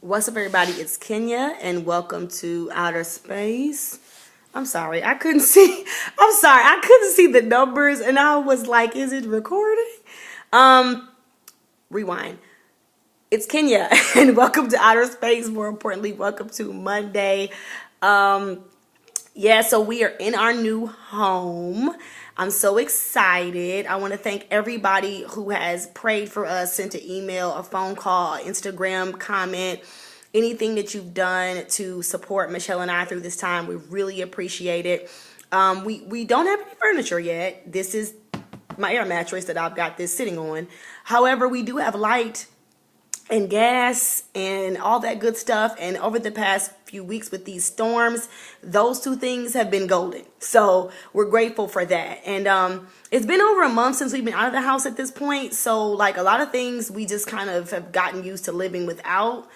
What's up, everybody? It's Kenya, and welcome to Outer Space. I'm sorry, I couldn't see. I'm sorry, I couldn't see the numbers, and I was like, "Is it recording?" Rewind. It's Kenya, and welcome to Outer Space. More importantly, welcome to Monday. So we are in our new home. I'm so excited. I want to thank everybody who has prayed for us, sent an email, a phone call, Instagram comment, anything that you've done to support Michelle and I through this time. We really appreciate it. We don't have any furniture yet. This is my air mattress that I've got this sitting on. However, we do have light and gas and all that good stuff. And over the past few weeks with these storms, those two things have been golden. So we're grateful for that. And it's been over a month since we've been out of the house at this point. So like a lot of things we just kind of have gotten used to living without.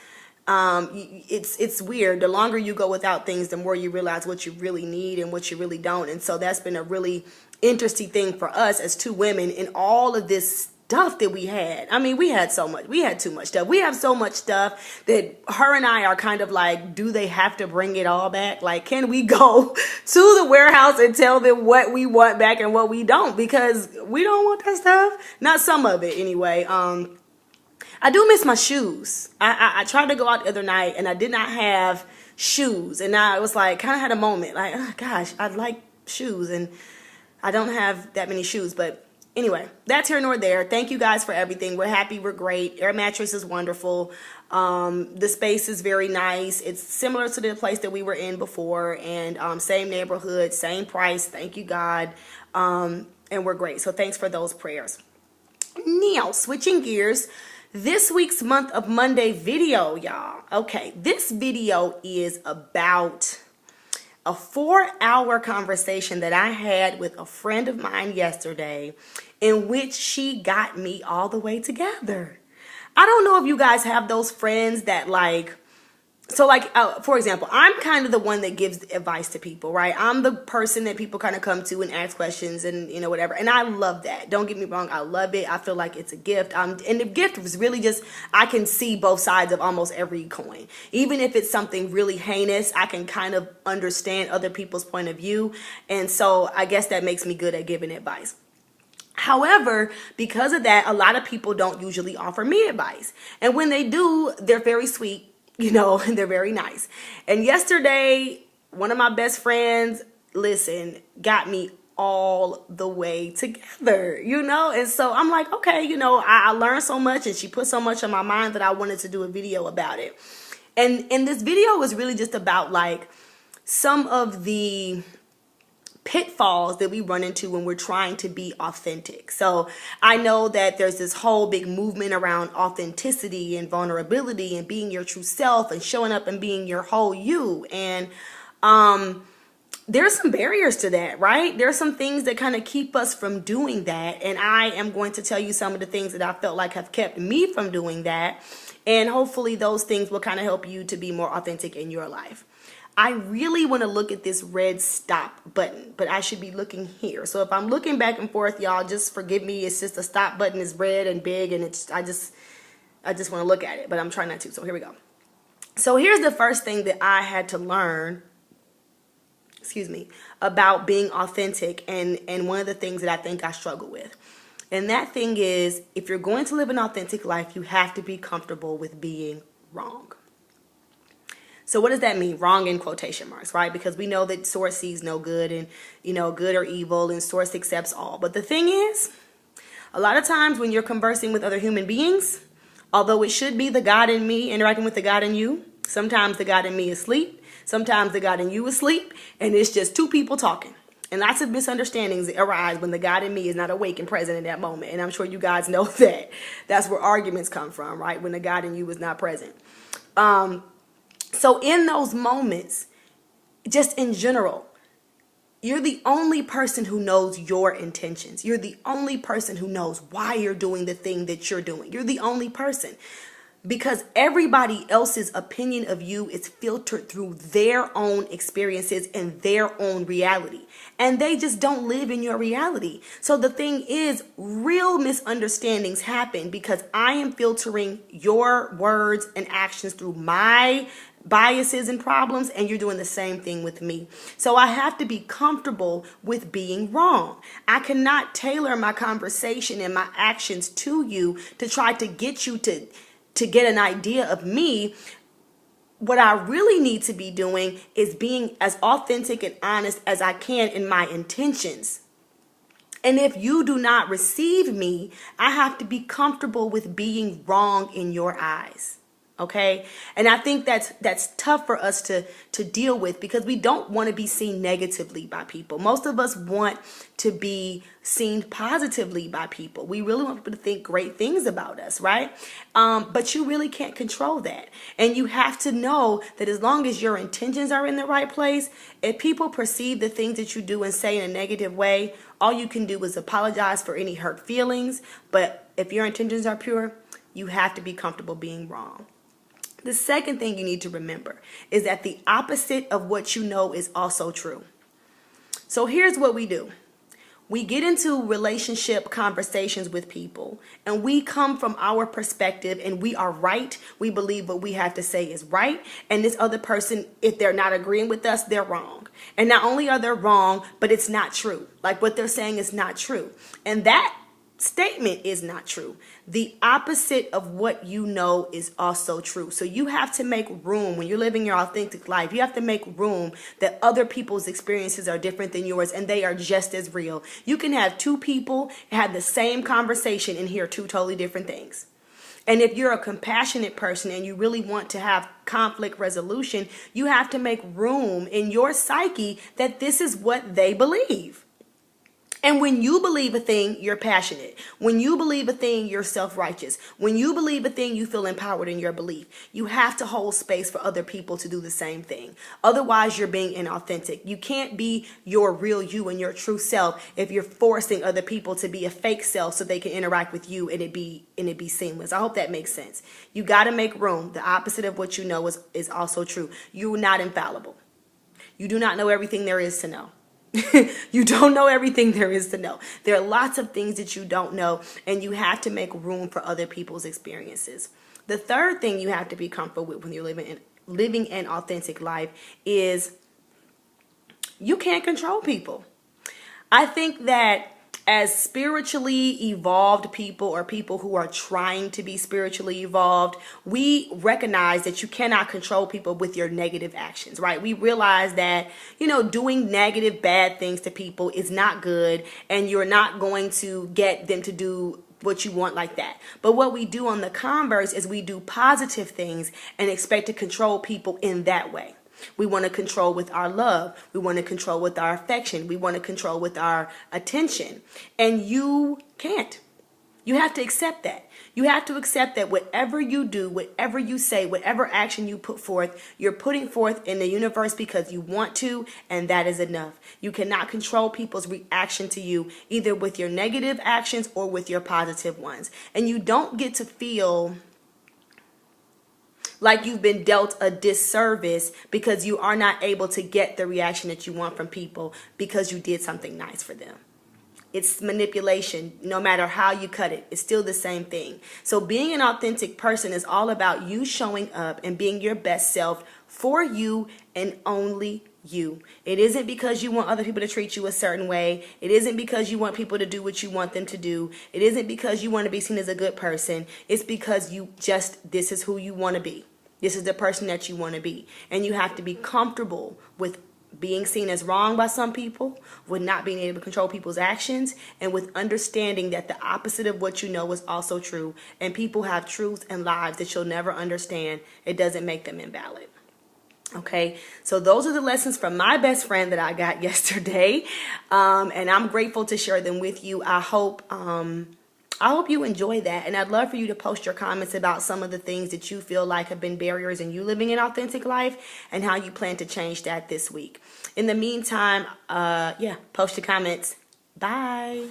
It's weird. The longer you go without things, the more you realize what you really need and what you really don't. And so that's been a really interesting thing for us as two women in all of this stuff that we had. I mean, we had so much. We had too much stuff. We have so much stuff that her and I are kind of like, do they have to bring it all back? Like, can we go to the warehouse and tell them what we want back and what we don't? Because we don't want that stuff. Not some of it anyway. I do miss my shoes. I tried to go out the other night and I did not have shoes. And I was like, kind of had a moment like, oh, gosh, I'd like shoes and I don't have that many shoes. But anyway, that's here nor there. Thank you guys for everything. We're happy. We're great. Air mattress is wonderful. The space is very nice. It's similar to the place that we were in before, and same neighborhood, same price. Thank you, God. And we're great. So thanks for those prayers. Now, switching gears. This week's Month of Monday video, y'all. Okay, this video is about a 4-hour conversation that I had with a friend of mine yesterday in which she got me all the way together. I don't know if you guys have those friends that for example, I'm kind of the one that gives advice to people, right? I'm the person that people kind of come to and ask questions and, whatever. And I love that. Don't get me wrong. I love it. I feel like it's a gift. And the gift was really just, I can see both sides of almost every coin. Even if it's something really heinous, I can kind of understand other people's point of view. And so I guess that makes me good at giving advice. However, because of that, a lot of people don't usually offer me advice. And when they do, they're very sweet. And they're very nice. And yesterday, one of my best friends, got me all the way together, And so I'm like, okay, I learned so much and she put so much on my mind that I wanted to do a video about it. And this video was really just about like some of the pitfalls that we run into when we're trying to be authentic. So I know that there's this whole big movement around authenticity and vulnerability and being your true self and showing up and being your whole you. And there's some barriers to that, right? There's some things that kind of keep us from doing that. And I am going to tell you some of the things that I felt like have kept me from doing that. And hopefully those things will kind of help you to be more authentic in your life. I really want to look at this red stop button, but I should be looking here. So if I'm looking back and forth, y'all just forgive me. It's just the stop button is red and big and I just want to look at it, but I'm trying not to. So here we go. So here's the first thing that I had to learn, about being authentic and one of the things that I think I struggle with. And that thing is, if you're going to live an authentic life, you have to be comfortable with being wrong. So what does that mean? Wrong in quotation marks, right? Because we know that source sees no good and, good or evil and source accepts all. But the thing is, a lot of times when you're conversing with other human beings, although it should be the God in me interacting with the God in you, sometimes the God in me is asleep, sometimes the God in you is asleep, and it's just two people talking. And lots of misunderstandings arise when the God in me is not awake and present in that moment. And I'm sure you guys know that. That's where arguments come from, right? When the God in you is not present. So in those moments, just in general, you're the only person who knows your intentions. You're the only person who knows why you're doing the thing that you're doing. You're the only person. because everybody else's opinion of you is filtered through their own experiences and their own reality. And they just don't live in your reality. So the thing is, real misunderstandings happen because I am filtering your words and actions through my biases and problems, and you're doing the same thing with me. So I have to be comfortable with being wrong. I cannot tailor my conversation and my actions to you to try to get you to get an idea of me. What I really need to be doing is being as authentic and honest as I can in my intentions. And if you do not receive me, I have to be comfortable with being wrong in your eyes. Okay. And I think that's tough for us to deal with because we don't want to be seen negatively by people. Most of us want to be seen positively by people. We really want people to think great things about us, right? But you really can't control that. And you have to know that as long as your intentions are in the right place, if people perceive the things that you do and say in a negative way, all you can do is apologize for any hurt feelings. But if your intentions are pure, you have to be comfortable being wrong. The second thing you need to remember is that the opposite of what you know is also true. So here's what we do. We get into relationship conversations with people and we come from our perspective and we are right. We believe what we have to say is right. And this other person, if they're not agreeing with us, they're wrong. And not only are they wrong, but it's not true. Like what they're saying is not true. And that statement is not true. The opposite of what you know is also true. So you have to make room when you're living your authentic life. You have to make room that other people's experiences are different than yours and they are just as real. You can have two people have the same conversation and hear two totally different things. And if you're a compassionate person and you really want to have conflict resolution, you have to make room in your psyche that this is what they believe. And when you believe a thing, you're passionate. When you believe a thing, you're self-righteous. When you believe a thing, you feel empowered in your belief. You have to hold space for other people to do the same thing. Otherwise, you're being inauthentic. You can't be your real you and your true self if you're forcing other people to be a fake self so they can interact with you and it be seamless. I hope that makes sense. You got to make room. The opposite of what you know is also true. You're not infallible. You do not know everything there is to know. You don't know everything there is to know. There are lots of things that you don't know, and you have to make room for other people's experiences. The third thing you have to be comfortable with when you're living an authentic life is you can't control people. I think that as spiritually evolved people or people who are trying to be spiritually evolved, we recognize that you cannot control people with your negative actions, right? We realize that, doing negative, bad things to people is not good and you're not going to get them to do what you want like that. But what we do on the converse is we do positive things and expect to control people in that way. We want to control with our love. We want to control with our affection. We want to control with our attention. And you can't. You have to accept that. You have to accept that whatever you do, whatever you say, whatever action you put forth, you're putting forth in the universe because you want to, and that is enough. You cannot control people's reaction to you, either with your negative actions or with your positive ones. And you don't get to feel like you've been dealt a disservice because you are not able to get the reaction that you want from people because you did something nice for them. It's manipulation. No matter how you cut it, it's still the same thing. So being an authentic person is all about you showing up and being your best self for you and only you. It isn't because you want other people to treat you a certain way. It isn't because you want people to do what you want them to do. It isn't because you want to be seen as a good person. It's because this is who you want to be. This is the person that you want to be. And you have to be comfortable with being seen as wrong by some people, with not being able to control people's actions, and with understanding that the opposite of what you know is also true. And people have truths and lives that you'll never understand. It doesn't make them invalid. Okay, so those are the lessons from my best friend that I got yesterday. And I'm grateful to share them with you. I hope you enjoy that. And I'd love for you to post your comments about some of the things that you feel like have been barriers in you living an authentic life and how you plan to change that this week. In the meantime, post your comments. Bye.